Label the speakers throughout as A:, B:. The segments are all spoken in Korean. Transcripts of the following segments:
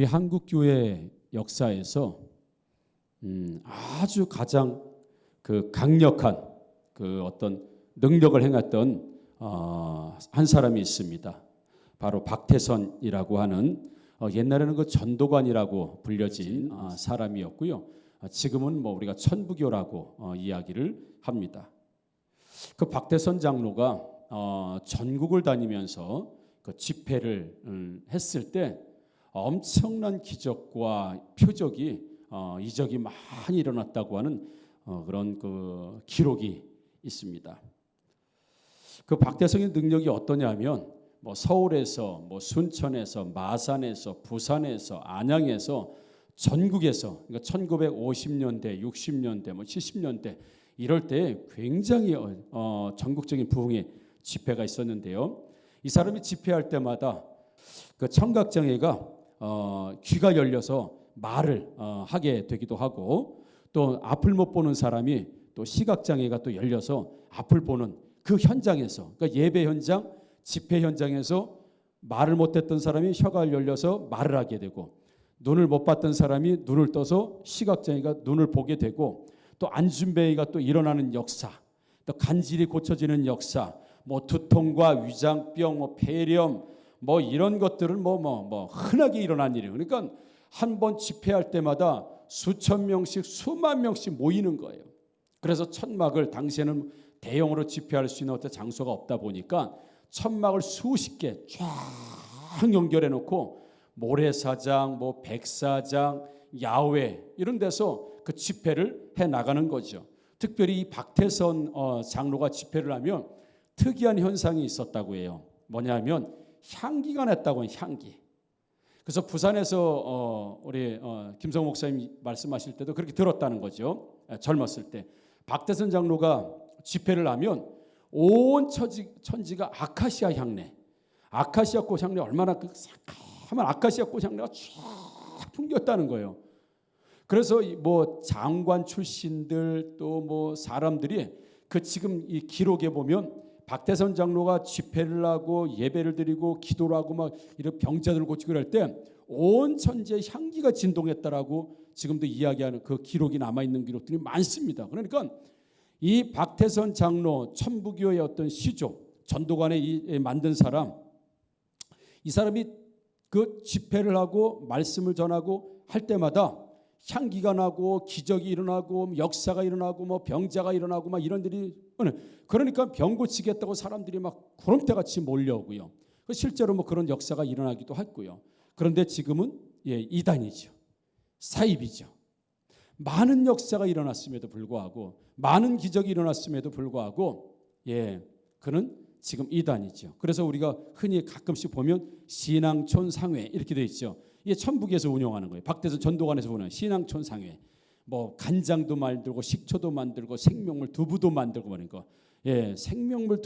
A: 우리 한국 교회 역사에서 아주 가장 그 강력한 그 어떤 능력을 행했던 한 사람이 있습니다. 바로 박태선이라고 하는 옛날에는 그 전도관이라고 불려진 사람이었고요. 지금은 뭐 우리가 천부교라고 이야기를 합니다. 그 박태선 장로가 전국을 다니면서 그 집회를 했을 때 엄청난 기적과 표적이 이적이 많이 일어났다고 하는 그런 그 기록이 있습니다. 그 박태선의 능력이 어떠냐면 뭐 서울에서, 뭐 순천에서, 마산에서, 부산에서, 안양에서, 전국에서, 그러니까 1950년대, 60년대, 뭐 70년대 이럴 때 굉장히 전국적인 부흥의 집회가 있었는데요. 이 사람이 집회할 때마다 그 청각장애가 귀가 열려서 말을 하게 되기도 하고, 또 앞을 못 보는 사람이 또 시각장애가 또 열려서 앞을 보는 그 현장에서, 그러니까 예배 현장, 집회 현장에서 말을 못했던 사람이 혀가 열려서 말을 하게 되고, 눈을 못 봤던 사람이 눈을 떠서 시각장애가 눈을 보게 되고, 또 안준뱅이가 또 일어나는 역사, 또 간질이 고쳐지는 역사, 뭐 두통과 위장병, 뭐 폐렴, 뭐 이런 것들은 뭐 흔하게 일어난 일이에요. 그러니까 한 번 집회할 때마다 수천 명씩, 수만 명씩 모이는 거예요. 그래서 천막을, 당시에는 대형으로 집회할 수 있는 어떤 장소가 없다 보니까 천막을 수십 개 쫙 연결해 놓고 모래사장, 뭐 백사장, 야외 이런 데서 그 집회를 해 나가는 거죠. 특별히 이 박태선 장로가 집회를 하면 특이한 현상이 있었다고 해요. 뭐냐면 향기가 났다고 해요. 향기. 그래서 부산에서 우리 김성호 목사님 말씀하실 때도 그렇게 들었다는 거죠. 젊었을 때 박태선 장로가 집회를 하면 온 천지가 아카시아 향내, 아카시아 꽃 향내, 얼마나 그 새카만 아카시아 꽃 향내가 쫙 풍겼다는 거예요. 그래서 뭐 장관 출신들 또 뭐 사람들이 그 지금 이 기록에 보면 박태선 장로가 집회를 하고 예배를 드리고 기도를 하고 막 이런 병자들을 고치고 그럴 때 온 천지에 향기가 진동했다라고 지금도 이야기하는 그 기록이 남아있는 기록들이 많습니다. 그러니까 이 박태선 장로, 천부교의 어떤 시조, 전도관에 만든 사람, 이 사람이 그 집회를 하고 말씀을 전하고 할 때마다 향기가 나고 기적이 일어나고 역사가 일어나고 뭐 병자가 일어나고 막 이런 일이, 그러니까 병 고치겠다고 사람들이 막 구름대같이 몰려오고요. 실제로 뭐 그런 역사가 일어나기도 했고요. 그런데 지금은 이단이죠. 사입이죠. 많은 역사가 일어났음에도 불구하고, 많은 기적이 일어났음에도 불구하고 그는 지금 이단이죠. 그래서 우리가 흔히 가끔씩 보면 신앙촌 상회 이렇게 되어 있죠. 이게 천북에서 운영하는 거예요. 박태선 전도관에서 운영하는 신앙촌 상회. 뭐 간장도 만들고 식초도 만들고 생명물 두부도 만들고 그러는 거. 생명물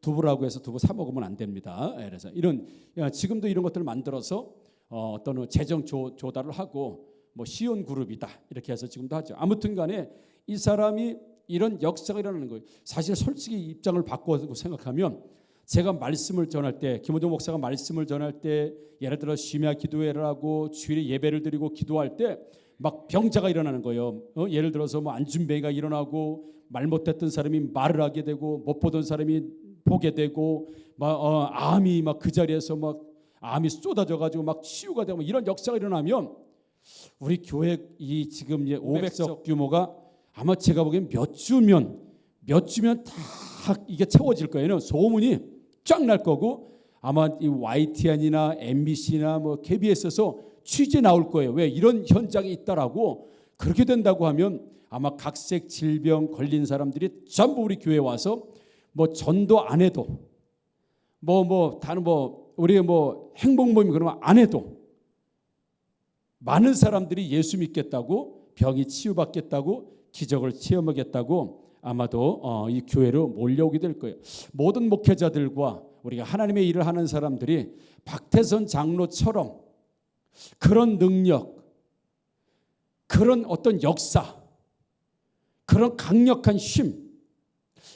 A: 두부라고 해서 두부 사 먹으면 안 됩니다. 그래서 이런 지금도 이런 것들을 만들어서 어떤 재정 조달을 하고 뭐 시온 그룹이다 이렇게 해서 지금도 하죠. 아무튼간에 이 사람이 이런 역사가 일어나는 거예요. 사실 솔직히 입장을 바꿔서 생각하면 제가 말씀을 전할 때, 김원종 목사가 말씀을 전할 때 예를 들어 심야 기도회를 하고 주일에 예배를 드리고 기도할 때 막 병자가 일어나는 거예요. 예를 들어서 뭐 안준뱅이가 일어나고 말 못했던 사람이 말을 하게 되고 못 보던 사람이 보게 되고 막 암이 막 그 자리에서 막 암이 쏟아져 가지고 막 치유가 되고 이런 역사가 일어나면 우리 교회 이 지금 500석 규모가 아마 제가 보기엔 몇 주면 다 이게 채워질 거예요. 소문이 쫙 날 거고 아마 이 YTN이나 MBC나 뭐 KBS에서 취재 나올 거예요. 왜 이런 현장이 있다라고. 그렇게 된다고 하면 아마 각색 질병 걸린 사람들이 전부 우리 교회에 와서 뭐 전도 안 해도 다른 우리 뭐 행복 모임 그런 거 안 해도 많은 사람들이 예수 믿겠다고, 병이 치유받겠다고, 기적을 체험하겠다고 아마도 이 교회로 몰려오게 될 거예요. 모든 목회자들과 우리가 하나님의 일을 하는 사람들이 박태선 장로처럼 그런 능력, 그런 어떤 역사, 그런 강력한 힘,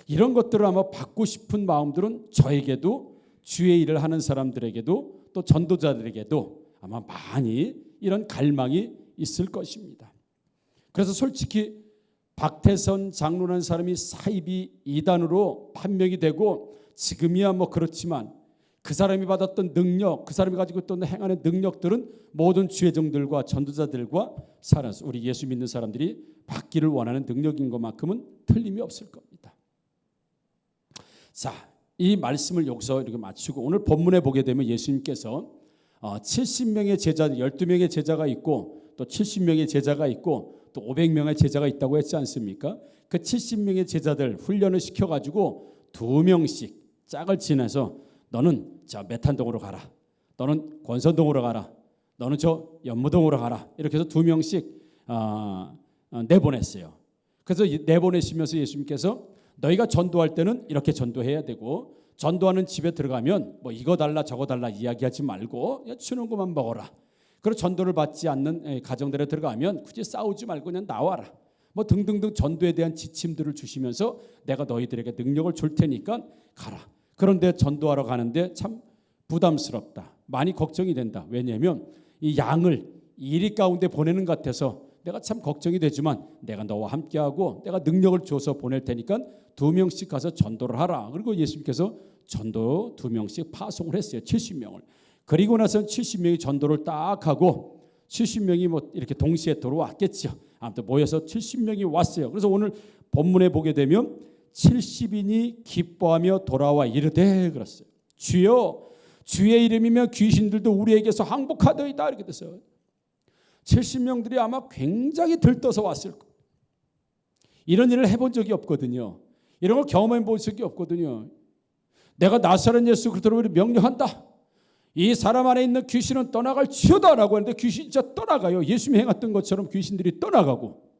A: 이런 것들을 아마 받고 싶은 마음들은 저에게도, 주의 일을 하는 사람들에게도, 또 전도자들에게도 아마 많이 이런 갈망이 있을 것입니다. 그래서 솔직히 박태선 장로라는 사람이 사이비 이단으로 판명이 되고 지금이야 뭐 그렇지만 그 사람이 받았던 능력, 그 사람이 가지고 있던 행하는 능력들은 모든 주의종들과 전도자들과 살아서 우리 예수 믿는 사람들이 받기를 원하는 능력인 것만큼은 틀림이 없을 겁니다. 자, 이 말씀을 여기서 이렇게 마치고 오늘 본문에 보게 되면 예수님께서 70명의 제자, 12명의 제자가 있고 또 70명의 제자가 있고 또 500명의 제자가 있다고 했지 않습니까? 그 70명의 제자들 훈련을 시켜가지고 2명씩 짝을 지내서 너는 저 메탄동으로 가라, 너는 권선동으로 가라, 너는 저 연무동으로 가라, 이렇게 해서 2명씩 내보냈어요. 그래서 내보내시면서 예수님께서 너희가 전도할 때는 이렇게 전도해야 되고 전도하는 집에 들어가면 뭐 이거 달라 저거 달라 이야기하지 말고 그냥 주는 것만 먹어라. 그리고 전도를 받지 않는 가정들에 들어가면 굳이 싸우지 말고 그냥 나와라. 뭐 등등등 전도에 대한 지침들을 주시면서 내가 너희들에게 능력을 줄 테니까 가라. 그런데 전도하러 가는데 참 부담스럽다. 많이 걱정이 된다. 왜냐하면 이 양을 이리 가운데 보내는 것 같아서 내가 참 걱정이 되지만 내가 너와 함께하고 내가 능력을 줘서 보낼 테니까 2명씩 가서 전도를 하라. 그리고 예수님께서 전도 2명씩 파송을 했어요. 70명을. 그리고 나서 70명이 전도를 딱 하고 70명이 뭐 이렇게 동시에 들어왔겠죠. 아무튼 모여서 70명이 왔어요. 그래서 오늘 본문에 보게 되면 70인이 기뻐하며 돌아와 이르되 그랬어요. 주여 주의 이름이면 귀신들도 우리에게서 항복하더이다 이렇게 됐어요. 70명들이 아마 굉장히 들떠서 왔을 거예요. 이런 일을 해본 적이 없거든요. 이런 걸 경험해 본 적이 없거든요. 내가 나사렛 예수 그리스도로 명령한다. 이 사람 안에 있는 귀신은 떠나갈지어다 라고 하는데 귀신이 진짜 떠나가요. 예수님이 행했던 것처럼 귀신들이 떠나가고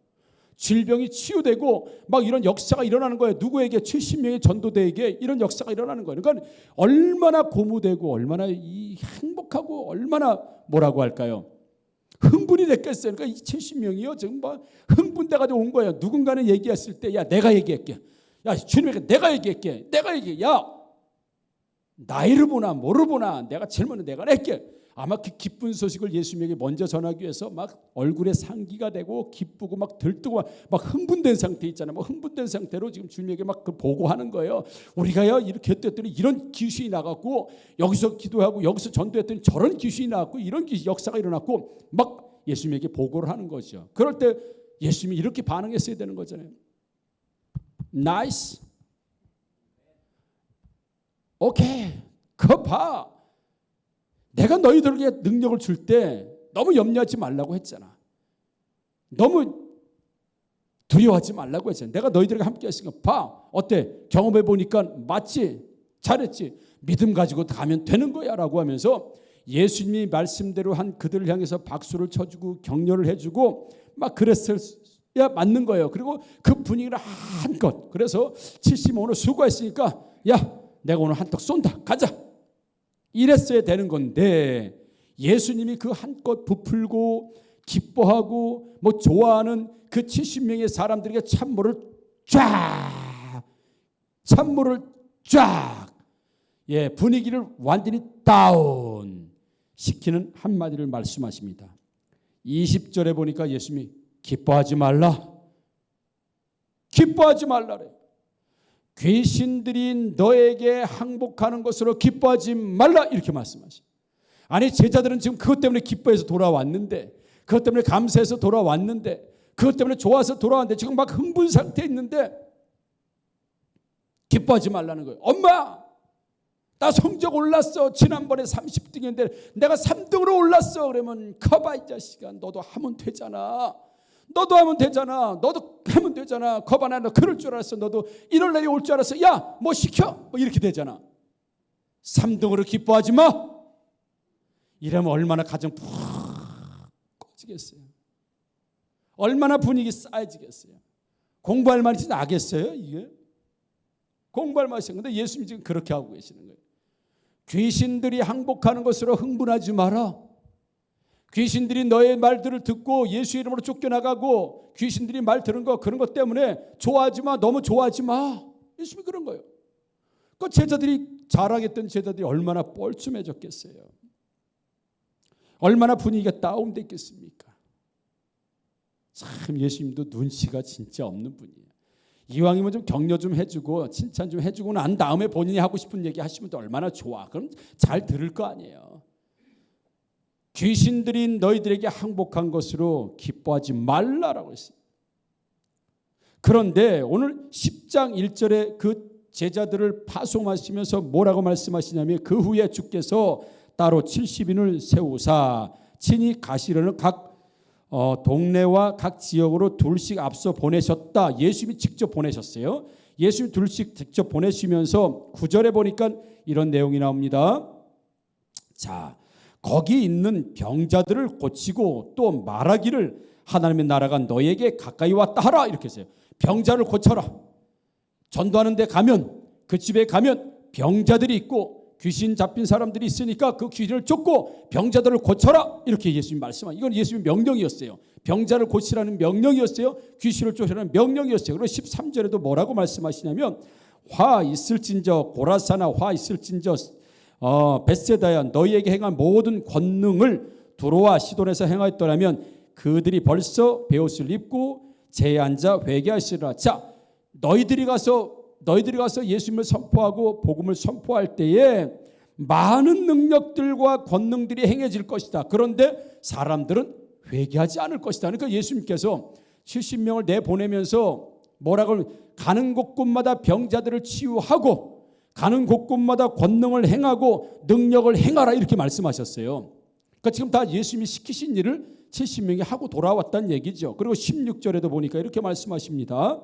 A: 질병이 치유되고 막 이런 역사가 일어나는 거예요. 누구에게? 70명의 전도대에게 이런 역사가 일어나는 거예요. 그러니까 얼마나 고무되고 얼마나 행복하고 얼마나 뭐라고 할까요? 흥분이 됐겠어요. 그러니까 이 70명이요. 지금 막 흥분돼가지고 온 거예요. 누군가는 얘기했을 때 야 내가 얘기할게. 야 주님에게 내가 얘기할게. 내가 얘기해. 야 나이를 보나 뭐를 보나 내가 질문은 내가 낼게. 아마 그 기쁜 소식을 예수님에게 먼저 전하기 위해서 막 얼굴에 상기가 되고 기쁘고 막 들뜨고 막 흥분된 상태 있잖아요. 막 흥분된 상태로 지금 주님에게 막 그 보고하는 거예요. 우리가요 이렇게 했더니 이런 귀신이 나갔고 여기서 기도하고 여기서 전도했더니 저런 귀신이 나갔고 이런 역사가 일어났고 막 예수님에게 보고를 하는 거죠. 그럴 때 예수님이 이렇게 반응했어야 되는 거잖아요. 나이스. 오케이. 그거 봐. 내가 너희들에게 능력을 줄 때 너무 염려하지 말라고 했잖아. 너무 두려워하지 말라고 했잖아. 내가 너희들에게 함께 했으니까 봐. 어때? 경험해 보니까 맞지? 잘했지? 믿음 가지고 가면 되는 거야 라고 하면서 예수님이 말씀대로 한 그들을 향해서 박수를 쳐주고 격려를 해주고 막 그랬어야 맞는 거예요. 그리고 그 분위기를 한껏. 그래서 70 오늘 수고했으니까 야 내가 오늘 한턱 쏜다. 가자. 이랬어야 되는 건데 예수님이 그 한껏 부풀고 기뻐하고 뭐 좋아하는 그 70명의 사람들에게 찬물을 쫙 분위기를 완전히 다운 시키는 한마디를 말씀하십니다. 20절에 보니까 예수님이 기뻐하지 말라 그래. 귀신들이 너에게 항복하는 것으로 기뻐하지 말라 이렇게 말씀하시죠. 아니 제자들은 지금 그것 때문에 기뻐해서 돌아왔는데 그것 때문에 감사해서 돌아왔는데 그것 때문에 좋아서 돌아왔는데 지금 막 흥분 상태에 있는데 기뻐하지 말라는 거예요. 엄마 나 성적 올랐어. 지난번에 30등이었는데 내가 3등으로 올랐어. 그러면 커봐 이 자식아. 너도 하면 되잖아. 너도 하면 되잖아. 거봐나 너 그럴 줄 알았어. 너도 이럴 날이 올 줄 알았어. 야 뭐 시켜. 뭐 이렇게 되잖아. 3등으로 기뻐하지 마. 이러면 얼마나 가정 푹 꺼지겠어요. 얼마나 분위기 쌓여지겠어요. 공부할 말이 나겠어요 이게? 공부할 말이 있어요. 근데 예수님이 지금 그렇게 하고 계시는 거예요. 귀신들이 항복하는 것으로 흥분하지 마라. 귀신들이 너의 말들을 듣고 예수 이름으로 쫓겨나가고 귀신들이 말 들은 거 그런 것 때문에 좋아하지 마. 너무 좋아하지 마. 예수님이 그런 거예요. 그 제자들이 자랑했던 제자들이 얼마나 뻘쭘해졌겠어요. 얼마나 분위기가 다운됐겠습니까? 참 예수님도 눈치가 진짜 없는 분이에요. 이왕이면 좀 격려 좀 해주고 칭찬 좀 해주고 난 다음에 본인이 하고 싶은 얘기 하시면 또 얼마나 좋아. 그럼 잘 들을 거 아니에요. 귀신들이 너희들에게 항복한 것으로 기뻐하지 말라라고 했어요. 그런데 오늘 10장 1절에 그 제자들을 파송하시면서 뭐라고 말씀하시냐면 그 후에 주께서 따로 70인을 세우사 친히 가시려는 각 동네와 각 지역으로 둘씩 앞서 보내셨다. 예수님이 직접 보내셨어요. 예수님이 둘씩 직접 보내시면서 9절에 보니까 이런 내용이 나옵니다. 자, 거기 있는 병자들을 고치고 또 말하기를 하나님의 나라가 너에게 가까이 왔다 하라. 이렇게 했어요. 병자를 고쳐라. 전도하는 데 가면, 그 집에 가면 병자들이 있고 귀신 잡힌 사람들이 있으니까 그 귀신을 쫓고 병자들을 고쳐라. 이렇게 예수님 말씀하셨어요. 이건 예수님의 명령이었어요. 병자를 고치라는 명령이었어요. 귀신을 쫓으라는 명령이었어요. 그리고 13절에도 뭐라고 말씀하시냐면 화 있을진저 고라사나 화 있을진저 벳세다야 너희에게 행한 모든 권능을 두로와 시돈에서 행하였더라면 그들이 벌써 베옷을 입고 제에 앉아 회개하시리라. 자, 너희들이 가서 예수님을 선포하고 복음을 선포할 때에 많은 능력들과 권능들이 행해질 것이다. 그런데 사람들은 회개하지 않을 것이다. 그러니까 예수님께서 70명을 내보내면서 뭐라고 가는 곳곳마다 병자들을 치유하고 가는 곳곳마다 권능을 행하고 능력을 행하라 이렇게 말씀하셨어요. 그러니까 지금 다 예수님이 시키신 일을 70명이 하고 돌아왔다는 얘기죠. 그리고 16절에도 보니까 이렇게 말씀하십니다.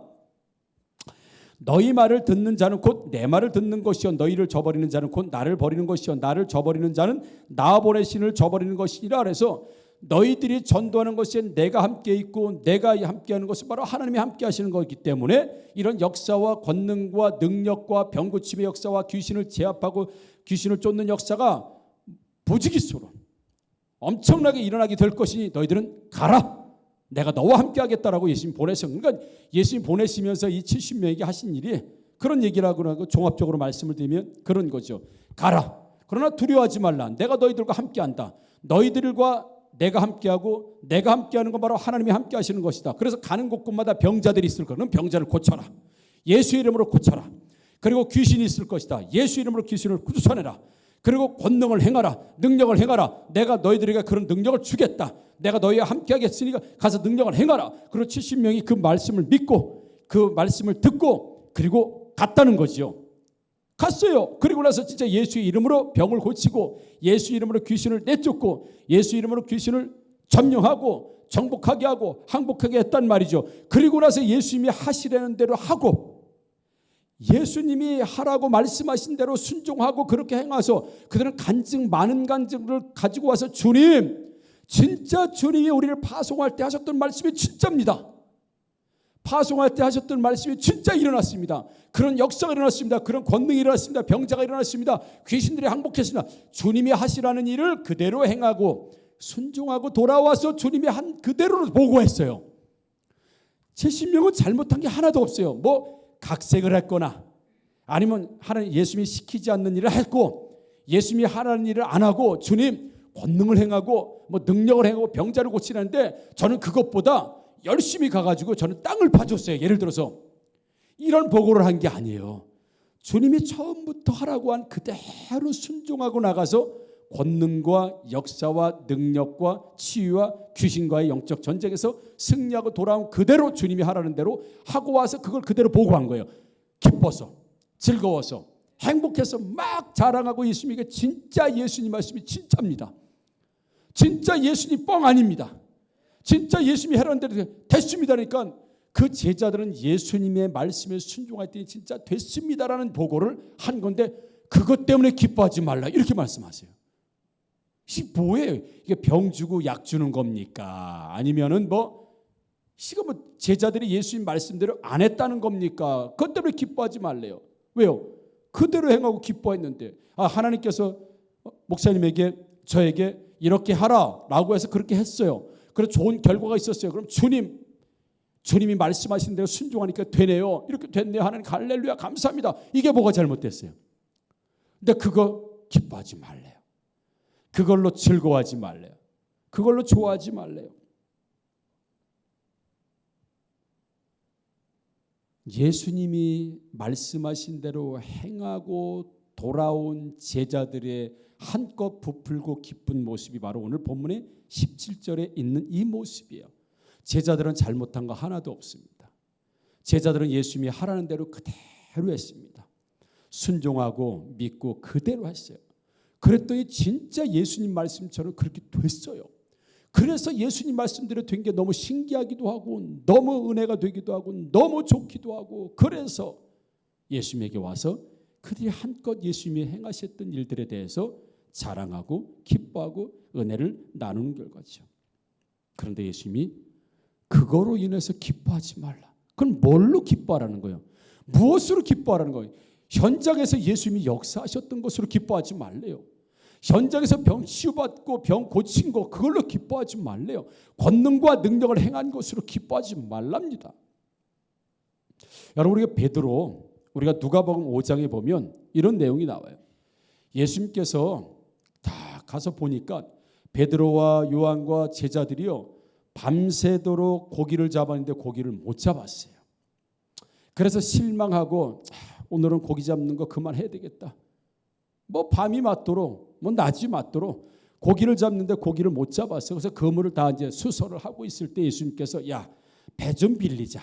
A: 너희 말을 듣는 자는 곧 내 말을 듣는 것이요 너희를 저버리는 자는 곧 나를 버리는 것이요 나를 저버리는 자는 나 보내신을 저버리는 것이니라. 그래서 너희들이 전도하는 것에 내가 함께 있고 내가 함께하는 것은 바로 하나님이 함께 하시는 것이기 때문에 이런 역사와 권능과 능력과 병고침의 역사와 귀신을 제압하고 귀신을 쫓는 역사가 부지기수로 엄청나게 일어나게 될 것이니 너희들은 가라. 내가 너와 함께 하겠다라고 예수님 보내셨어요. 그러니까 예수님 보내시면서 이 70명에게 하신 일이 그런 얘기라고 하고 종합적으로 말씀을 드리면 그런 거죠. 가라. 그러나 두려워하지 말라. 내가 너희들과 함께한다. 너희들과 내가 함께하고 내가 함께하는 건 바로 하나님이 함께 하시는 것이다. 그래서 가는 곳곳마다 병자들이 있을 거야. 그럼 병자를 고쳐라. 예수 이름으로 고쳐라. 그리고 귀신이 있을 것이다. 예수 이름으로 귀신을 쫓아내라. 그리고 권능을 행하라. 능력을 행하라. 내가 너희들에게 그런 능력을 주겠다. 내가 너희와 함께 하겠으니까 가서 능력을 행하라. 그리고 70명이 그 말씀을 믿고 그 말씀을 듣고 그리고 갔다는 거지요. 갔어요. 그리고 나서 진짜 예수의 이름으로 병을 고치고 예수 이름으로 귀신을 내쫓고 예수 이름으로 귀신을 점령하고 정복하게 하고 항복하게 했단 말이죠. 그리고 나서 예수님이 하시라는 대로 하고 예수님이 하라고 말씀하신 대로 순종하고 그렇게 행해서 그들은 많은 간증을 가지고 와서 주님 진짜 주님이 우리를 파송할 때 하셨던 말씀이 진짜입니다. 파송할 때 하셨던 말씀이 진짜 일어났습니다. 그런 역사가 일어났습니다. 그런 권능이 일어났습니다. 병자가 일어났습니다. 귀신들이 항복했습니다. 주님이 하시라는 일을 그대로 행하고 순종하고 돌아와서 주님이 한 그대로 보고했어요. 70명은 잘못한 게 하나도 없어요. 뭐 각색을 했거나 아니면 하나님 예수님이 시키지 않는 일을 했고 예수님이 하라는 일을 안 하고 주님 권능을 행하고 뭐 능력을 행하고 병자를 고치는데 저는 그것보다 열심히 가가지고 저는 땅을 파줬어요. 예를 들어서 이런 보고를 한 게 아니에요. 주님이 처음부터 하라고 한 그대로 순종하고 나가서 권능과 역사와 능력과 치유와 귀신과의 영적 전쟁에서 승리하고 돌아온 그대로 주님이 하라는 대로 하고 와서 그걸 그대로 보고한 거예요. 기뻐서 즐거워서 행복해서 막 자랑하고 예수님에게 진짜 예수님 말씀이 진짜입니다. 진짜 예수님 뻥 아닙니다. 진짜 예수님이 하라는 대로 됐습니다니까 그 제자들은 예수님의 말씀에 순종할 때 진짜 됐습니다라는 보고를 한 건데 그것 때문에 기뻐하지 말라 이렇게 말씀하세요. 이게 뭐예요? 이게 병 주고 약 주는 겁니까? 아니면은 이거 제자들이 예수님 말씀대로 안 했다는 겁니까? 그것 때문에 기뻐하지 말래요. 왜요? 그대로 행하고 기뻐했는데 하나님께서 목사님에게 저에게 이렇게 하라라고 해서 그렇게 했어요. 그래서 좋은 결과가 있었어요. 그럼 주님이 말씀하신 대로 순종하니까 되네요. 이렇게 됐네요. 하나님 할렐루야 감사합니다. 이게 뭐가 잘못됐어요? 근데 그거 기뻐하지 말래요. 그걸로 즐거워하지 말래요. 그걸로 좋아하지 말래요. 예수님이 말씀하신 대로 행하고 돌아온 제자들의 한껏 부풀고 기쁜 모습이 바로 오늘 본문의 17절에 있는 이 모습이에요. 제자들은 잘못한 거 하나도 없습니다. 제자들은 예수님이 하라는 대로 그대로 했습니다. 순종하고 믿고 그대로 했어요. 그랬더니 진짜 예수님 말씀처럼 그렇게 됐어요. 그래서 예수님 말씀대로 된 게 너무 신기하기도 하고 너무 은혜가 되기도 하고 너무 좋기도 하고, 그래서 예수님에게 와서 그들이 한껏 예수님이 행하셨던 일들에 대해서 자랑하고 기뻐하고 은혜를 나누는 결과죠. 그런데 예수님이 그거로 인해서 기뻐하지 말라. 그건 뭘로 기뻐하라는 거예요? 무엇으로 기뻐하라는 거예요? 현장에서 예수님이 역사하셨던 것으로 기뻐하지 말래요. 현장에서 병 치유받고 병 고친 거 그걸로 기뻐하지 말래요. 권능과 능력을 행한 것으로 기뻐하지 말랍니다. 여러분, 우리가 누가복음 5장에 보면 이런 내용이 나와요. 예수님께서 다 가서 보니까 베드로와 요한과 제자들이요 밤새도록 고기를 잡았는데 고기를 못 잡았어요. 그래서 실망하고 오늘은 고기 잡는 거 그만해야 되겠다. 뭐 밤이 맞도록 뭐 낮이 맞도록 고기를 잡는데 고기를 못 잡았어요. 그래서 그물을 다 이제 수설을 하고 있을 때 예수님께서 야, 배 좀 빌리자.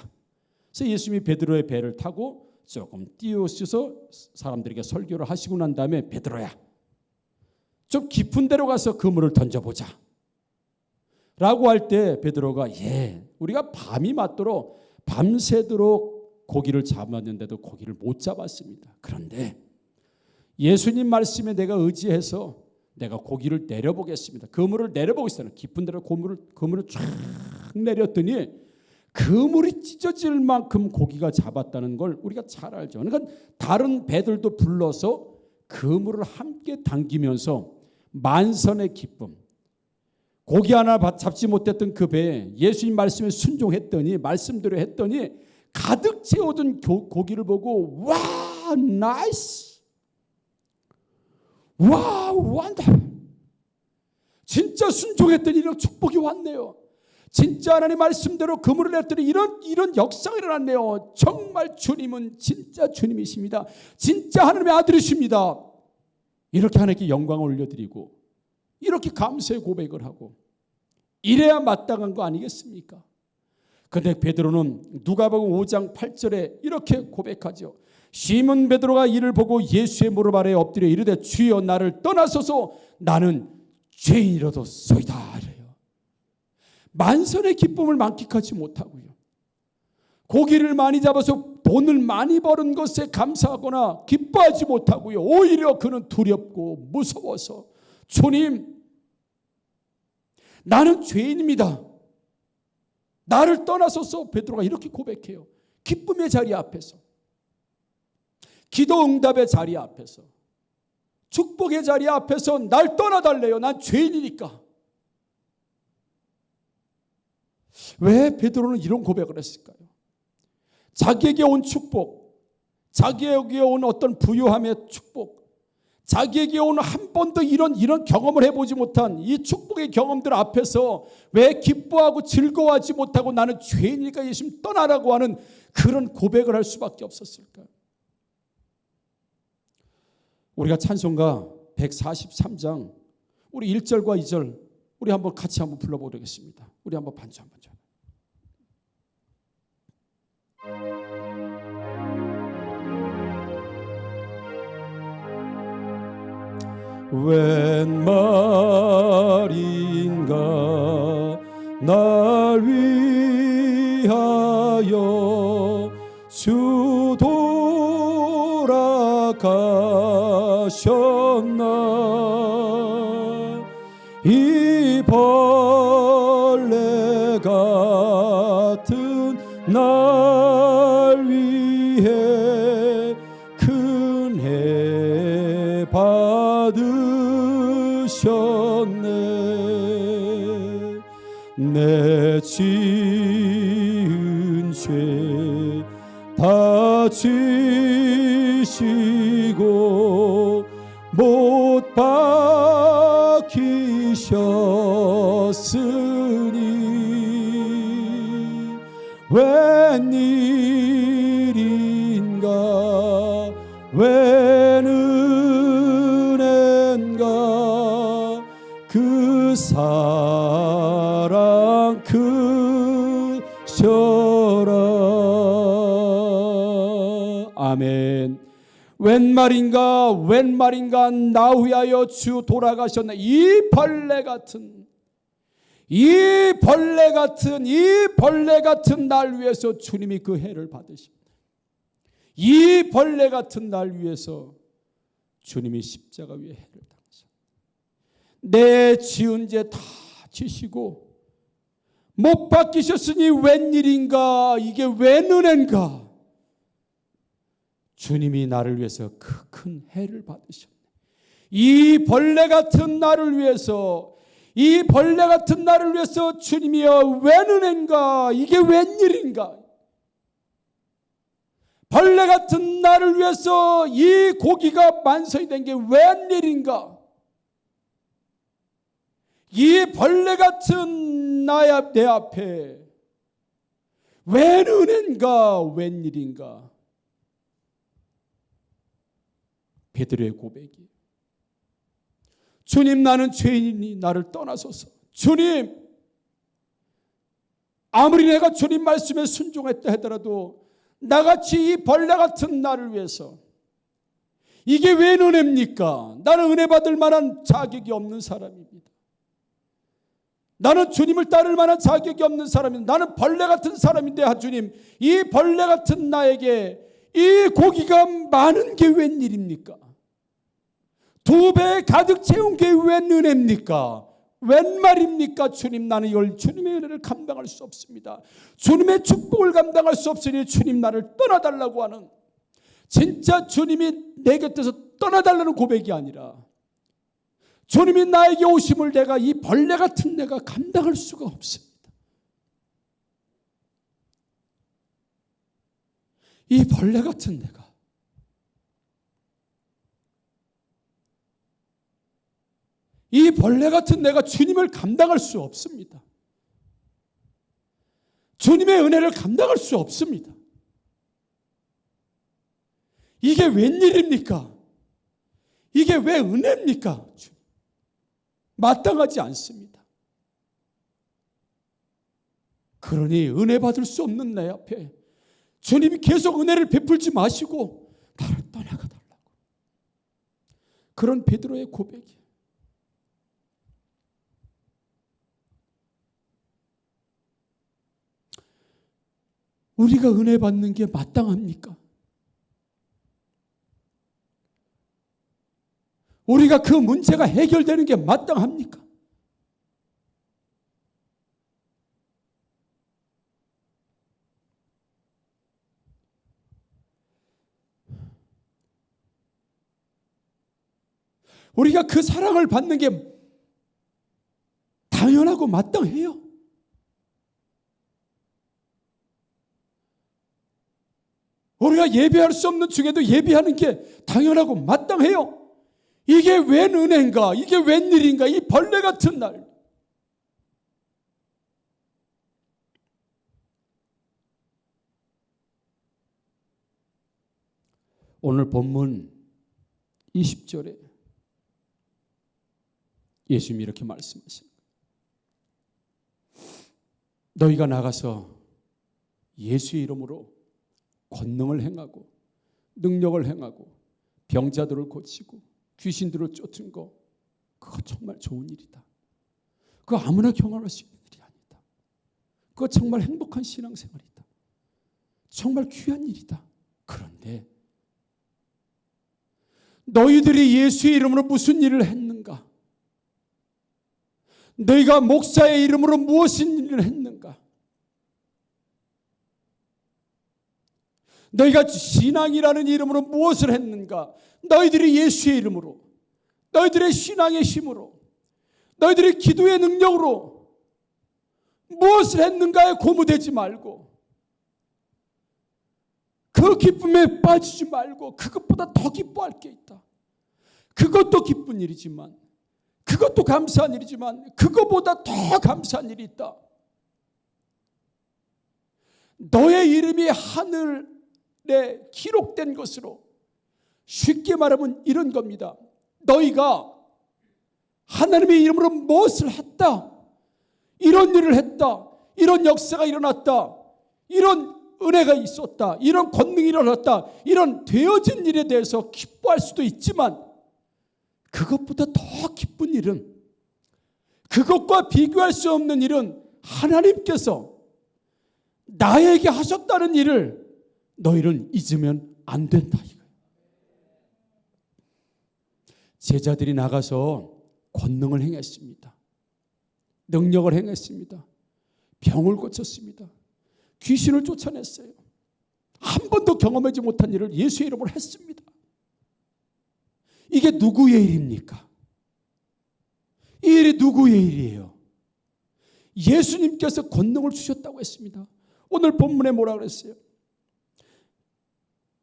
A: 그래서 예수님이 베드로의 배를 타고 조금 띄우셔서 사람들에게 설교를 하시고 난 다음에 베드로야, 좀 깊은 데로 가서 그물을 던져보자 라고 할 때 베드로가 우리가 밤이 맞도록 밤새도록 고기를 잡았는데도 고기를 못 잡았습니다. 그런데 예수님 말씀에 내가 의지해서 내가 고기를 내려보겠습니다. 그물을 내려보겠습니다. 깊은 데로 그물을 쫙 내렸더니 그물이 찢어질 만큼 고기가 잡았다는 걸 우리가 잘 알죠. 그러니까 다른 배들도 불러서 그물을 함께 당기면서 만선의 기쁨, 고기 하나 잡지 못했던 그 배에 예수님 말씀에 순종했더니 말씀대로 했더니 가득 채워둔 고기를 보고 와 나이스, 와 완다, 진짜 순종했더니 이런 축복이 왔네요. 진짜 하나님 말씀대로 그물을 냈더니 이런 역사가 일어났네요. 정말 주님은 진짜 주님이십니다. 진짜 하나님의 아들이십니다. 이렇게 하나님께 영광을 올려드리고 이렇게 감사의 고백을 하고 이래야 마땅한 거 아니겠습니까? 그런데 베드로는 누가복음 5장 8절에 이렇게 고백하죠. 시몬 베드로가 이를 보고 예수의 무릎 아래에 엎드려 이르되 주여 나를 떠나소서 나는 죄인이로소이다. 만선의 기쁨을 만끽하지 못하고요, 고기를 많이 잡아서 돈을 많이 버는 것에 감사하거나 기뻐하지 못하고요, 오히려 그는 두렵고 무서워서 주님 나는 죄인입니다, 나를 떠나소서. 베드로가 이렇게 고백해요. 기쁨의 자리 앞에서, 기도 응답의 자리 앞에서, 축복의 자리 앞에서 날 떠나달래요. 난 죄인이니까. 왜 베드로는 이런 고백을 했을까요? 자기에게 온 축복, 자기에게 온 어떤 부유함의 축복, 자기에게 온 한 번도 이런 경험을 해보지 못한 이 축복의 경험들 앞에서 왜 기뻐하고 즐거워하지 못하고 나는 죄인이니까 예수님 떠나라고 하는 그런 고백을 할 수밖에 없었을까요? 우리가 찬송가 143장 우리 1절과 2절 우리 한번 같이 한번 불러보겠습니다. 우리 한번 반주 한번 줘. 웬 말인가 날 위하여 주 돌아가셨나. 이 벌레 같은 날 위해 큰해 받으셨네. 내 지은 죄 다 지시고 못 박히셨네. 하셨으니 웬일인가 웬 은혜인가 그 사랑 크셔라. 아멘. 웬 말인가 나 위하여 주 돌아가셨나. 이 벌레 같은 날 위해서 주님이 그 해를 받으십니다. 이 벌레 같은 날 위해서 주님이 십자가 위에 해를 당하셨습니다. 내 지은 죄 다 지시고 못 박히셨으니 웬일인가 이게 웬 은혜인가. 주님이 나를 위해서 그 큰 해를 받으셨네. 이 벌레 같은 나를 위해서 주님이여 웬 은혜인가 이게 웬일인가. 벌레 같은 나를 위해서 이 고기가 만선이 된 게 웬일인가. 이 벌레 같은 내 앞에 웬 은혜인가 웬일인가. 베드로의 고백이, 주님 나는 죄인이니 나를 떠나소서. 주님, 아무리 내가 주님 말씀에 순종했다 하더라도 나같이 이 벌레 같은 나를 위해서 이게 왜 은혜입니까? 나는 은혜 받을 만한 자격이 없는 사람입니다. 나는 주님을 따를 만한 자격이 없는 사람입니다. 나는 벌레 같은 사람인데 주님, 이 벌레 같은 나에게 이 고기가 많은 게 웬일입니까? 2배 가득 채운 게 웬 은혜입니까? 웬 말입니까? 주님, 나는 이걸 주님의 은혜를 감당할 수 없습니다. 주님의 축복을 감당할 수 없으니 주님 나를 떠나달라고 하는, 진짜 주님이 내 곁에서 떠나달라는 고백이 아니라 주님이 나에게 오심을 내가 이 벌레 같은 내가 감당할 수가 없습니다. 이 벌레 같은 내가, 이 벌레 같은 내가 주님을 감당할 수 없습니다. 주님의 은혜를 감당할 수 없습니다. 이게 웬일입니까? 이게 왜 은혜입니까? 마땅하지 않습니다. 그러니 은혜 받을 수 없는 내 앞에 주님이 계속 은혜를 베풀지 마시고 나를 떠나가 달라고. 그런 베드로의 고백이에요. 우리가 은혜 받는 게 마땅합니까? 우리가 그 문제가 해결되는 게 마땅합니까? 우리가 그 사랑을 받는 게 당연하고 마땅해요. 우리가 예배할 수 없는 중에도 예배하는 게 당연하고 마땅해요. 이게 웬 은혜인가? 이게 웬일인가? 이 벌레 같은 날. 오늘 본문 20절에 예수님이 이렇게 말씀하십니다. 너희가 나가서 예수의 이름으로 권능을 행하고 능력을 행하고 병자들을 고치고 귀신들을 쫓은 거, 그거 정말 좋은 일이다. 그거 아무나 경험할 수 있는 일이 아니다. 그거 정말 행복한 신앙생활이다. 정말 귀한 일이다. 그런데 너희들이 예수의 이름으로 무슨 일을 했는가? 너희가 목사의 이름으로 무엇인 일을 했는가? 너희가 신앙이라는 이름으로 무엇을 했는가? 너희들이 예수의 이름으로, 너희들의 신앙의 힘으로, 너희들의 기도의 능력으로 무엇을 했는가에 고무되지 말고, 그 기쁨에 빠지지 말고 그것보다 더 기뻐할 게 있다. 그것도 기쁜 일이지만 그 그것도 감사한 일이지만 그것보다 더 감사한 일이 있다. 너의 이름이 하늘에 기록된 것으로, 쉽게 말하면 이런 겁니다. 너희가 하나님의 이름으로 무엇을 했다, 이런 일을 했다, 이런 역사가 일어났다, 이런 은혜가 있었다, 이런 권능이 일어났다, 이런 되어진 일에 대해서 기뻐할 수도 있지만 그것보다 더 기쁜 일은, 그것과 비교할 수 없는 일은 하나님께서 나에게 하셨다는 일을 너희는 잊으면 안 된다. 제자들이 나가서 권능을 행했습니다. 능력을 행했습니다. 병을 고쳤습니다. 귀신을 쫓아냈어요. 한 번도 경험하지 못한 일을 예수의 이름으로 했습니다. 이게 누구의 일입니까? 이 일이 누구의 일이에요? 예수님께서 권능을 주셨다고 했습니다. 오늘 본문에 뭐라 그랬어요?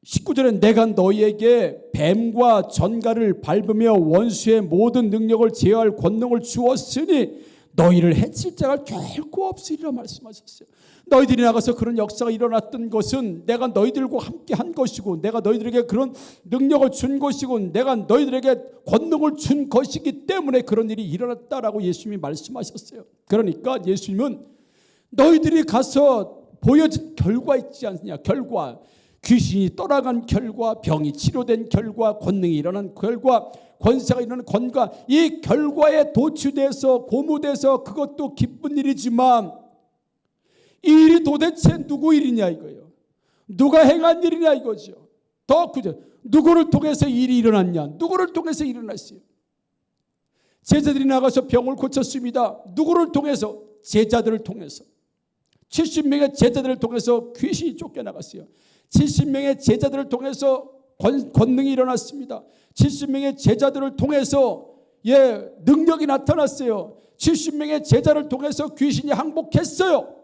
A: 19절에 내가 너희에게 뱀과 전갈을 밟으며 원수의 모든 능력을 제어할 권능을 주었으니 너희를 해칠 자가 결코 없으리라 말씀하셨어요. 너희들이 나가서 그런 역사가 일어났던 것은 내가 너희들과 함께 한 것이고, 내가 너희들에게 그런 능력을 준 것이고, 내가 너희들에게 권능을 준 것이기 때문에 그런 일이 일어났다라고 예수님이 말씀하셨어요. 그러니까 예수님은 너희들이 가서 보여진 결과 있지 않느냐, 결과, 귀신이 떠나간 결과, 병이 치료된 결과, 권능이 일어난 결과, 권세가 일어나는 권과, 이 결과에 도취돼서 고무돼서 그것도 기쁜 일이지만 이 일이 도대체 누구 일이냐 이거예요. 누가 행한 일이냐 이거죠. 더 그죠. 누구를 통해서 일이 일어났냐, 누구를 통해서 일어났어요. 제자들이 나가서 병을 고쳤습니다. 누구를 통해서? 제자들을 통해서. 70명의 제자들을 통해서 귀신이 쫓겨나갔어요. 70명의 제자들을 통해서 권능이 일어났습니다. 70명의 제자들을 통해서 능력이 나타났어요. 70명의 제자를 통해서 귀신이 항복했어요.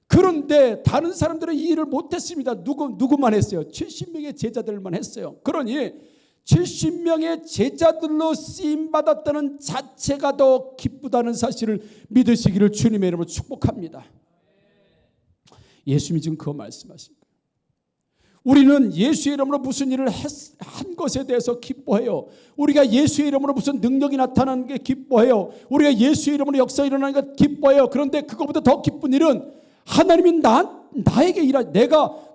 A: 그런데 다른 사람들은 이 일을 못했습니다. 누구만 했어요? 70명의 제자들만 했어요. 그러니 70명의 제자들로 쓰임받았다는 자체가 더 기쁘다는 사실을 믿으시기를 주님의 이름으로 축복합니다. 예수님이 지금 그거 말씀하십니다. 우리는 예수의 이름으로 무슨 일을 한 것에 대해서 기뻐해요. 우리가 예수의 이름으로 무슨 능력이 나타나는 게 기뻐해요. 우리가 예수의 이름으로 역사가 일어나는 게 기뻐해요. 그런데 그것보다 더 기쁜 일은 하나님이 나에게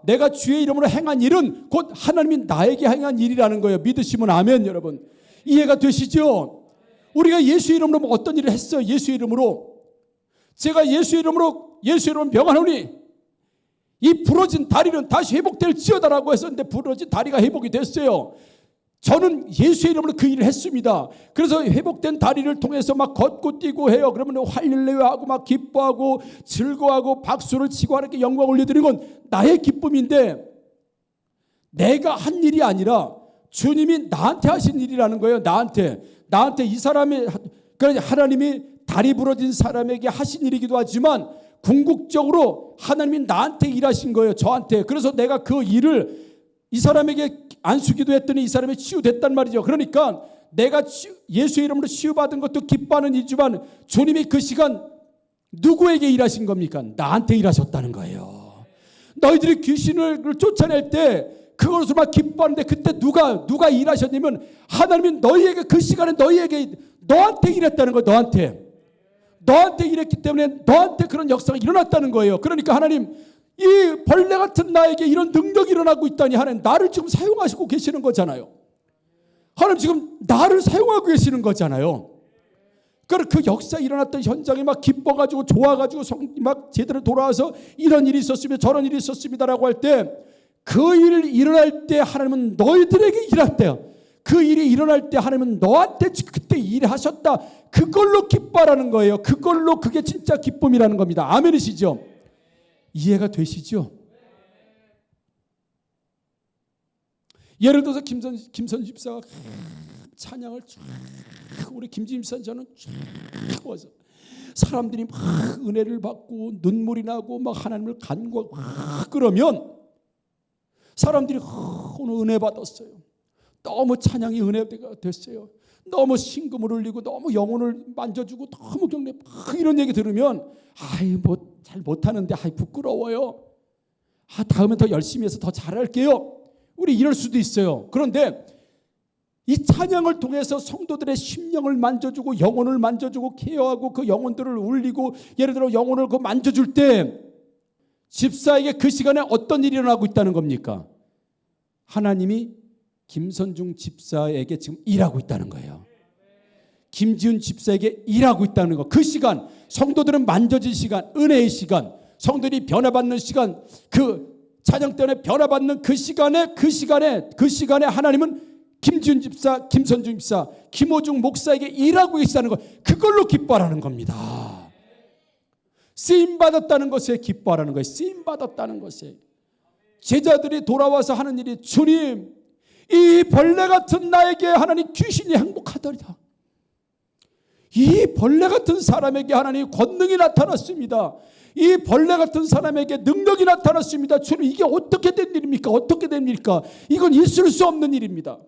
A: 내가 주의 이름으로 행한 일은 곧 하나님이 나에게 행한 일이라는 거예요. 믿으시면 아멘. 여러분 이해가 되시죠? 우리가 예수의 이름으로 뭐 어떤 일을 했어요. 예수의 이름으로 제가 예수의 이름으로 명하노니 이 부러진 다리는 다시 회복될지어다라고 했었는데 부러진 다리가 회복이 됐어요. 저는 예수의 이름으로 그 일을 했습니다. 그래서 회복된 다리를 통해서 막 걷고 뛰고 해요. 그러면 할렐루야하고 막 기뻐하고 즐거워하고 박수를 치고 하나님께 영광 올려드리는 건 나의 기쁨인데 내가 한 일이 아니라 주님이 나한테 하신 일이라는 거예요. 나한테 이 사람이, 그러니까 하나님이 다리 부러진 사람에게 하신 일이기도 하지만 궁극적으로 하나님이 나한테 일하신 거예요. 저한테. 그래서 내가 그 일을 이 사람에게 안수기도 했더니 이 사람이 치유됐단 말이죠. 그러니까 내가 예수의 이름으로 치유받은 것도 기뻐하는 일이지만 주님이 그 시간 누구에게 일하신 겁니까? 나한테 일하셨다는 거예요. 너희들이 귀신을 쫓아낼 때 그것을 막 기뻐하는데 그때 누가 일하셨냐면 하나님이 너희에게 그 시간에 너한테 일했다는 거예요. 너한테 일했기 때문에 너한테 그런 역사가 일어났다는 거예요. 그러니까 하나님 이 벌레 같은 나에게 이런 능력이 일어나고 있다니 하나님 나를 지금 사용하시고 계시는 거잖아요. 하나님 지금 나를 사용하고 계시는 거잖아요. 그러니까 그 역사 일어났던 현장에 막 기뻐가지고 좋아가지고 막 제대로 돌아와서 이런 일이 있었습니다. 저런 일이 있었습니다라고 할 때 그 일 일어날 때 하나님은 너희들에게 일했대요. 그 일이 일어날 때 하나님은 너한테 그때 일하셨다. 그걸로 기뻐하라는 거예요. 그게 진짜 기쁨이라는 겁니다. 아멘이시죠? 이해가 되시죠? 예를 들어서 김선 집사가 찬양을 우리 김진 집사 저는 쫙 와서 사람들이 막 은혜를 받고 눈물이 나고 막 하나님을 간구하고 그러면 사람들이 오늘 은혜 받았어요. 너무 찬양이 은혜가 됐어요. 너무 신금을 울리고 너무 영혼을 만져주고 너무 경례 막 이런 얘기 들으면 잘 못하는데 부끄러워요. 다음에 더 열심히 해서 더 잘할게요. 우리 이럴 수도 있어요. 그런데 이 찬양을 통해서 성도들의 심령을 만져주고 영혼을 만져주고 케어하고 그 영혼들을 울리고 예를 들어 영혼을 만져줄 때 집사에게 그 시간에 어떤 일이 일어나고 있다는 겁니까? 하나님이 김선중 집사에게 지금 일하고 있다는 거예요. 김지훈 집사에게 일하고 있다는 거. 그 시간 성도들은 만져질 시간, 은혜의 시간, 성도들이 변화받는 시간, 그 찬양 때문에 변화받는 그 시간에 하나님은 김지훈 집사, 김선중 집사, 김호중 목사에게 일하고 계시다는 것, 그걸로 기뻐하라는 겁니다. 쓰임받았다는 것에 기뻐하라는 거예요. 쓰임받았다는 것에. 제자들이 돌아와서 하는 일이, 주님, 이 벌레 같은 나에게 하나님 귀신이 행복하더이다. 이 벌레 같은 사람에게 하나님 권능이 나타났습니다. 이 벌레 같은 사람에게 능력이 나타났습니다. 주님, 이게 어떻게 된 일입니까? 어떻게 된 일입니까? 이건 있을 수 없는 일입니다.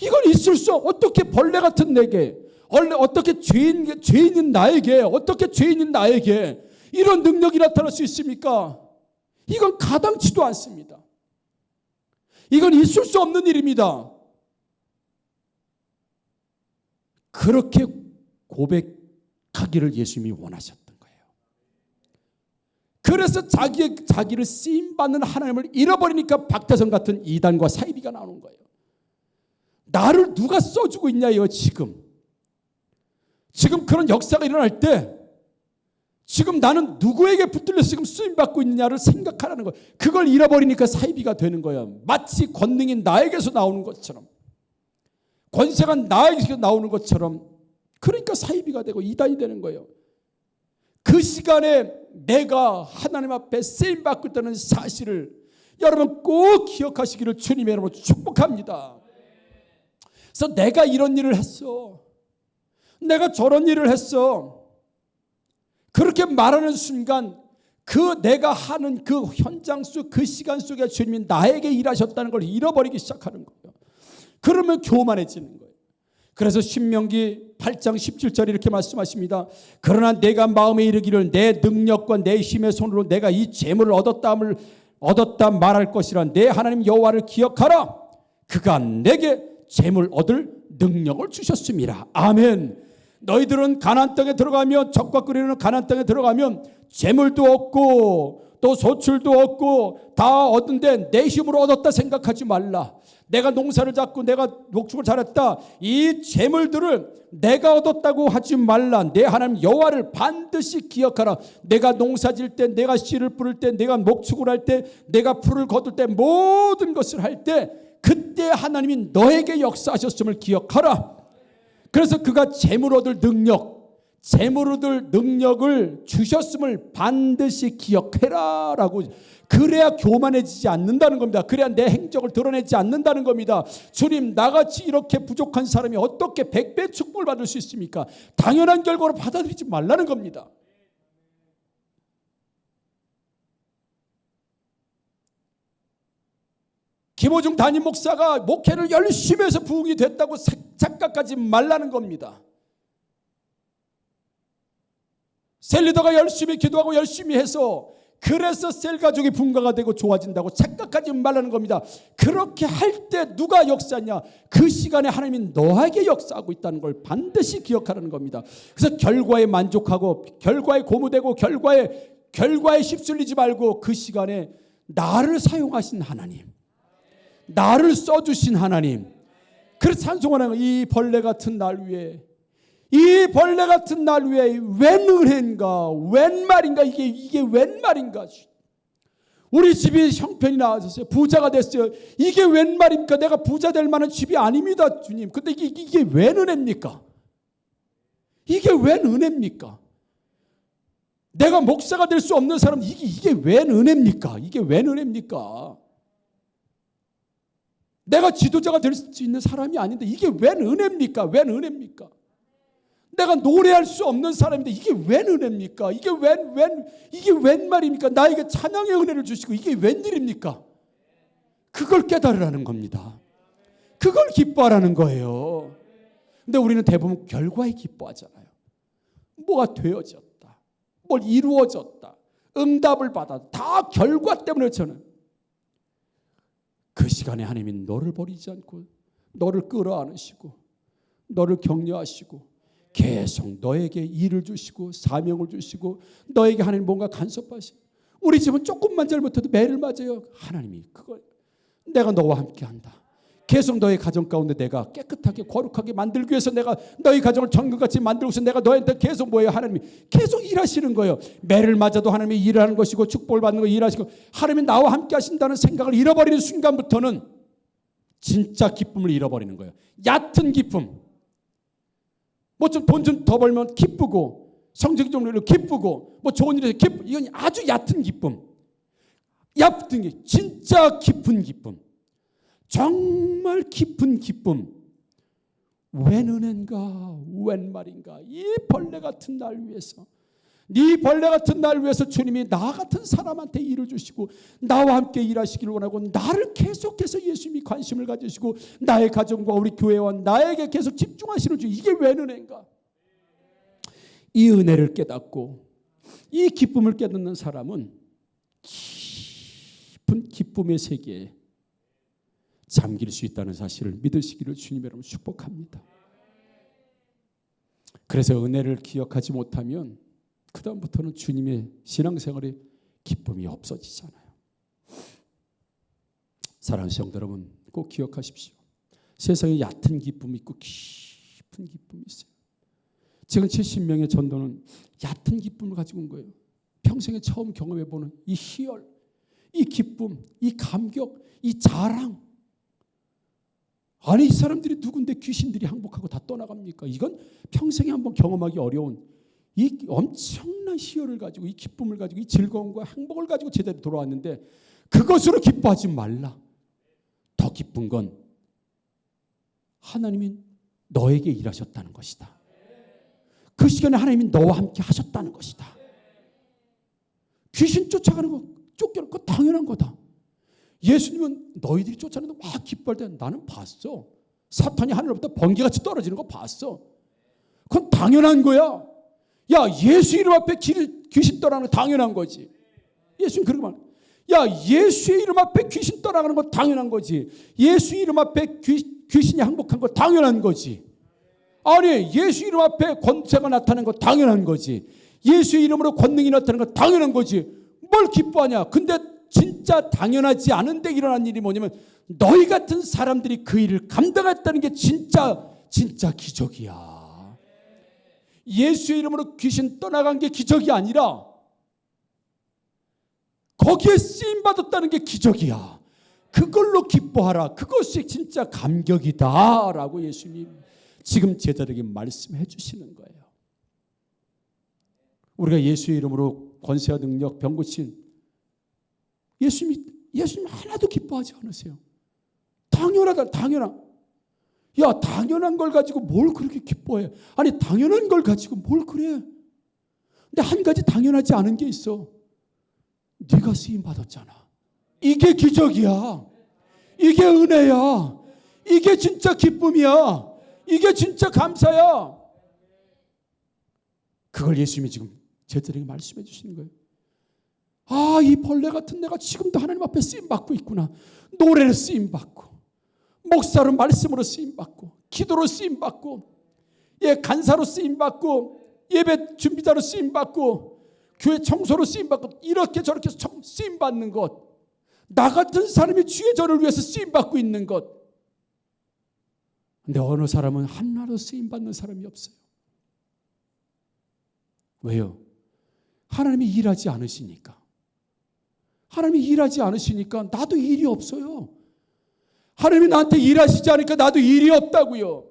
A: 이건 있을 수 어떻게 벌레 같은 내게, 어떻게 죄인인 나에게, 어떻게 죄인인 나에게 이런 능력이 나타날 수 있습니까? 이건 가당치도 않습니다. 이건 있을 수 없는 일입니다. 그렇게 고백하기를 예수님이 원하셨던 거예요. 그래서 자기를 쓰임받는 하나님을 잃어버리니까 박태선 같은 이단과 사이비가 나오는 거예요. 나를 누가 써주고 있냐요. 지금 그런 역사가 일어날 때 지금 나는 누구에게 붙들려서 지금 쓰임받고 있느냐를 생각하라는 거예요. 그걸 잃어버리니까 사이비가 되는 거예요. 마치 권능이 나에게서 나오는 것처럼, 권세가 나에게서 나오는 것처럼, 그러니까 사이비가 되고 이단이 되는 거예요. 그 시간에 내가 하나님 앞에 쓰임받고 있다는 사실을 여러분 꼭 기억하시기를 주님의 이름으로 축복합니다. 그래서 내가 이런 일을 했어, 내가 저런 일을 했어, 그렇게 말하는 순간 그 내가 하는 그 현장 속, 그 시간 속에 주님이 나에게 일하셨다는 걸 잃어버리기 시작하는 거예요. 그러면 교만해지는 거예요. 그래서 신명기 8장 17절에 이렇게 말씀하십니다. 그러나 내가 마음에 이르기를 내 능력과 내 힘의 손으로 내가 이 재물을 얻었다 말할 것이라. 내 하나님 여호와를 기억하라. 그가 내게 재물 얻을 능력을 주셨습니다. 아멘. 너희들은 가나안 땅에 들어가면, 적과 끓이는 가나안 땅에 들어가면 재물도 얻고 또 소출도 얻고 다 얻는데 내 힘으로 얻었다 생각하지 말라. 내가 농사를 짓고 내가 목축을 잘했다, 이 재물들을 내가 얻었다고 하지 말라. 내 하나님 여호와를 반드시 기억하라. 내가 농사질 때, 내가 씨를 뿌릴 때, 내가 목축을 할 때, 내가 풀을 거둘 때, 모든 것을 할 때 그때 하나님이 너에게 역사하셨음을 기억하라. 그래서 그가 재물 얻을 능력을 주셨음을 반드시 기억해라 라고. 그래야 교만해지지 않는다는 겁니다. 그래야 내 행적을 드러내지 않는다는 겁니다. 주님, 나같이 이렇게 부족한 사람이 어떻게 100배 축복을 받을 수 있습니까? 당연한 결과로 받아들이지 말라는 겁니다. 김호중 담임 목사가 목회를 열심히 해서 부흥이 됐다고 착각하지 말라는 겁니다. 셀리더가 열심히 기도하고 열심히 해서 그래서 셀 가족이 분가가 되고 좋아진다고 착각하지 말라는 겁니다. 그렇게 할 때 누가 역사냐? 그 시간에 하나님이 너에게 역사하고 있다는 걸 반드시 기억하라는 겁니다. 그래서 결과에 만족하고 결과에 고무되고 결과에 휩쓸리지 말고 그 시간에 나를 사용하신 하나님, 나를 써주신 하나님, 그래서 찬송하는 거예요. 이 벌레 같은 날 위에, 이 벌레 같은 날 위에 웬 은혜인가, 웬 말인가, 이게 웬 말인가. 우리 집이 형편이 나아졌어요. 부자가 됐어요. 이게 웬 말입니까? 내가 부자 될 만한 집이 아닙니다, 주님. 근데 이게 웬 은혜입니까? 이게 웬 은혜입니까? 내가 목사가 될 수 없는 사람, 이게 웬 은혜입니까? 이게 웬 은혜입니까? 내가 지도자가 될 수 있는 사람이 아닌데 이게 웬 은혜입니까? 웬 은혜입니까? 내가 노래할 수 없는 사람인데 이게 웬 은혜입니까? 이게 웬 말입니까? 나에게 찬양의 은혜를 주시고 이게 웬일입니까? 그걸 깨달으라는 겁니다. 그걸 기뻐하라는 거예요. 근데 우리는 대부분 결과에 기뻐하잖아요. 뭐가 되어졌다, 뭘 이루어졌다, 응답을 받았다, 다 결과 때문에. 저는 그 시간에 하나님이 너를 버리지 않고 너를 끌어안으시고 너를 격려하시고 계속 너에게 일을 주시고 사명을 주시고 너에게 하나님 뭔가 간섭하시고. 우리 집은 조금만 잘못해도 매를 맞아요. 하나님이 그걸 내가 너와 함께한다. 계속 너의 가정 가운데 내가 깨끗하게 거룩하게 만들기 위해서 내가 너희 가정을 정금같이 만들고서 내가 너한테 계속 뭐예요? 하나님이 계속 일하시는 거예요. 매를 맞아도 하나님이 일하는 것이고 축복을 받는 거 일하시고 하나님이 나와 함께 하신다는 생각을 잃어버리는 순간부터는 진짜 기쁨을 잃어버리는 거예요. 얕은 기쁨. 뭐 좀 돈 좀 더 벌면 기쁘고 성적이 좀 늘고 기쁘고 뭐 좋은 일에서 기쁘고 이건 아주 얕은 기쁨. 얕은 게 진짜 깊은 기쁨. 정말 깊은 기쁨. 웬 은혜인가 웬 말인가. 이 벌레 같은 날 위해서 네 벌레 같은 날 위해서 주님이 나 같은 사람한테 일을 주시고 나와 함께 일하시기를 원하고 나를 계속해서 예수님이 관심을 가지시고 나의 가정과 우리 교회와 나에게 계속 집중하시는 주. 이게 웬 은혜인가. 이 은혜를 깨닫고 이 기쁨을 깨닫는 사람은 깊은 기쁨의 세계에 잠길 수 있다는 사실을 믿으시기를 주님 여러분 축복합니다. 그래서 은혜를 기억하지 못하면 그 다음부터는 주님의 신앙생활에 기쁨이 없어지잖아요. 사랑하는 성도 여러분, 꼭 기억하십시오. 세상에 얕은 기쁨이 있고 깊은 기쁨이 있어요. 지금 70명의 전도는 얕은 기쁨을 가지고 온 거예요. 평생에 처음 경험해보는 이 희열, 이 기쁨, 이 감격, 이 자랑. 아니 이 사람들이 누군데 귀신들이 항복하고 다 떠나갑니까? 이건 평생에 한번 경험하기 어려운 이 엄청난 희열을 가지고 이 기쁨을 가지고 이 즐거움과 행복을 가지고 제자들이 돌아왔는데 그것으로 기뻐하지 말라. 더 기쁜 건 하나님이 너에게 일하셨다는 것이다. 그 시간에 하나님이 너와 함께 하셨다는 것이다. 귀신 쫓아가는 거 쫓겨는 거 당연한 거다. 예수님은 너희들이 쫓아내는 거 막 기뻐할 때 나는 봤어. 사탄이 하늘로부터 번개같이 떨어지는 거 봤어. 그건 당연한 거야. 야 예수 이름 앞에 귀신 떠나는 거 당연한 거지. 예수님 그렇게 말. 야 예수의 이름 앞에 귀신 떠나가는 거 당연한 거지. 예수 이름 앞에 귀신이 항복한 거 당연한 거지. 아니 예수 이름 앞에 권세가 나타나는 거 당연한 거지. 예수의 이름으로 권능이 나타나는 거 당연한 거지. 뭘 기뻐하냐. 근데 진짜 당연하지 않은데 일어난 일이 뭐냐면 너희 같은 사람들이 그 일을 감당했다는 게 진짜 기적이야. 예수의 이름으로 귀신 떠나간 게 기적이 아니라 거기에 쓰임받았다는 게 기적이야. 그걸로 기뻐하라. 그것이 진짜 감격이다 라고 예수님이 지금 제자들에게 말씀해 주시는 거예요. 우리가 예수의 이름으로 권세와 능력 병 고친 예수님 하나도 기뻐하지 않으세요. 당연하다. 야 당연한 걸 가지고 뭘 그렇게 기뻐해. 아니 당연한 걸 가지고 뭘 그래. 근데 한 가지 당연하지 않은 게 있어. 네가 쓰임 받았잖아. 이게 기적이야. 이게 은혜야. 이게 진짜 기쁨이야. 이게 진짜 감사야. 그걸 예수님이 지금 제자들에게 말씀해 주시는 거예요. 아, 이 벌레 같은 내가 지금도 하나님 앞에 쓰임받고 있구나. 노래를 쓰임받고 목사로 말씀으로 쓰임받고 기도로 쓰임받고 간사로 쓰임받고 예배 준비자로 쓰임받고 교회 청소로 쓰임받고 이렇게 저렇게 쓰임받는 것. 나 같은 사람이 주의 전을 위해서 쓰임받고 있는 것. 근데 어느 사람은 하나도 쓰임받는 사람이 없어요. 왜요? 하나님이 일하지 않으시니까. 하나님이 일하지 않으시니까 나도 일이 없어요. 하나님이 나한테 일하시지 않으니까 나도 일이 없다고요.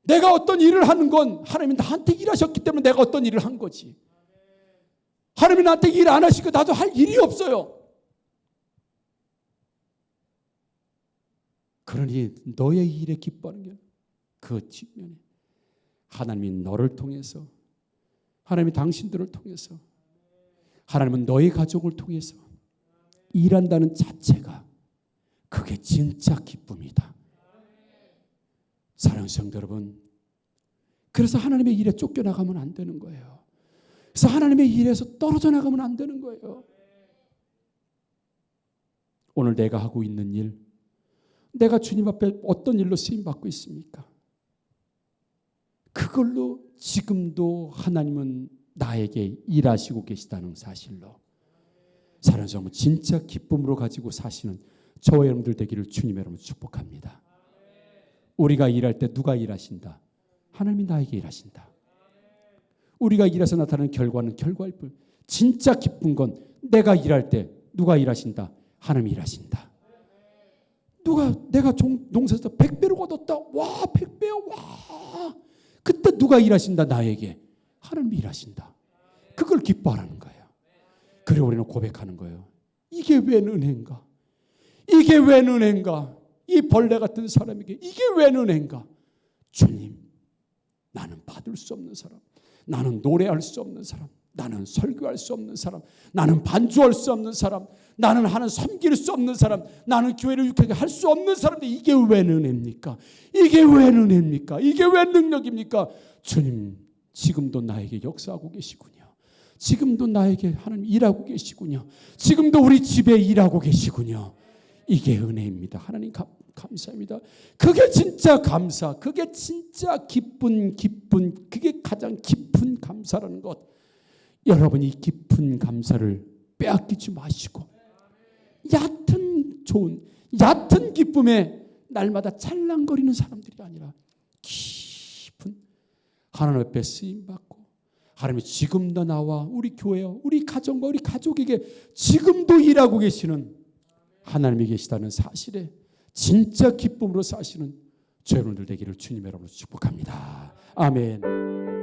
A: 내가 어떤 일을 하는 건 하나님이 나한테 일하셨기 때문에 내가 어떤 일을 한 거지. 하나님이 나한테 일 안 하시고 나도 할 일이 없어요. 그러니 너의 일에 기뻐하는 게 그 뒷면에 하나님이 너를 통해서, 하나님이 당신들을 통해서, 하나님은 너의 가족을 통해서 일한다는 자체가 그게 진짜 기쁨이다. 사랑하는 성도 여러분, 그래서 하나님의 일에 쫓겨나가면 안 되는 거예요. 그래서 하나님의 일에서 떨어져 나가면 안 되는 거예요. 오늘 내가 하고 있는 일, 내가 주님 앞에 어떤 일로 쓰임받고 있습니까? 그걸로 지금도 하나님은 나에게 일하시고 계시다는 사실로 사랑하는 성도, 진짜 기쁨으로 가지고 사시는 저와 여러분들 되기를 주님의 이름으로 축복합니다. 우리가 일할 때 누가 일하신다? 하나님이 나에게 일하신다. 우리가 일해서 나타나는 결과는 결과일 뿐, 진짜 기쁜 건 내가 일할 때 누가 일하신다? 하나님이 일하신다. 내가 농사에서 100배로 얻었다. 와, 100배야. 와. 그때 누가 일하신다? 나에게. 하나님이 일하신다. 그걸 기뻐하라는 거예요. 그리고 우리는 고백하는 거예요. 이게 웬 은혜인가? 이게 웬 은혜인가? 이 벌레 같은 사람에게 이게 웬 은혜인가? 주님, 나는 받을 수 없는 사람, 나는 노래할 수 없는 사람, 나는 설교할 수 없는 사람, 나는 반주할 수 없는 사람, 나는 하나님 섬길 수 없는 사람, 나는 교회를 유쾌하게 할 수 없는 사람인데 이게 웬 은혜입니까? 이게 웬 은혜입니까? 이게 웬 능력입니까? 주님, 지금도 나에게 역사하고 계시군요. 지금도 나에게 하나님 일하고 계시군요. 지금도 우리 집에 일하고 계시군요. 이게 은혜입니다. 하나님 감사합니다. 그게 진짜 감사, 그게 진짜 기쁜, 그게 가장 깊은 감사라는 것. 여러분, 이 깊은 감사를 빼앗기지 마시고 얕은 기쁨에 날마다 찰랑거리는 사람들이 아니라 깊은 하나님 앞에 쓰임받고 하나님이 지금도 나와 우리 교회와 우리 가정과 우리 가족에게 지금도 일하고 계시는 하나님이 계시다는 사실에 진짜 기쁨으로 사시는 저 여러분들 되기를 주님의 이름으로 축복합니다. 아멘.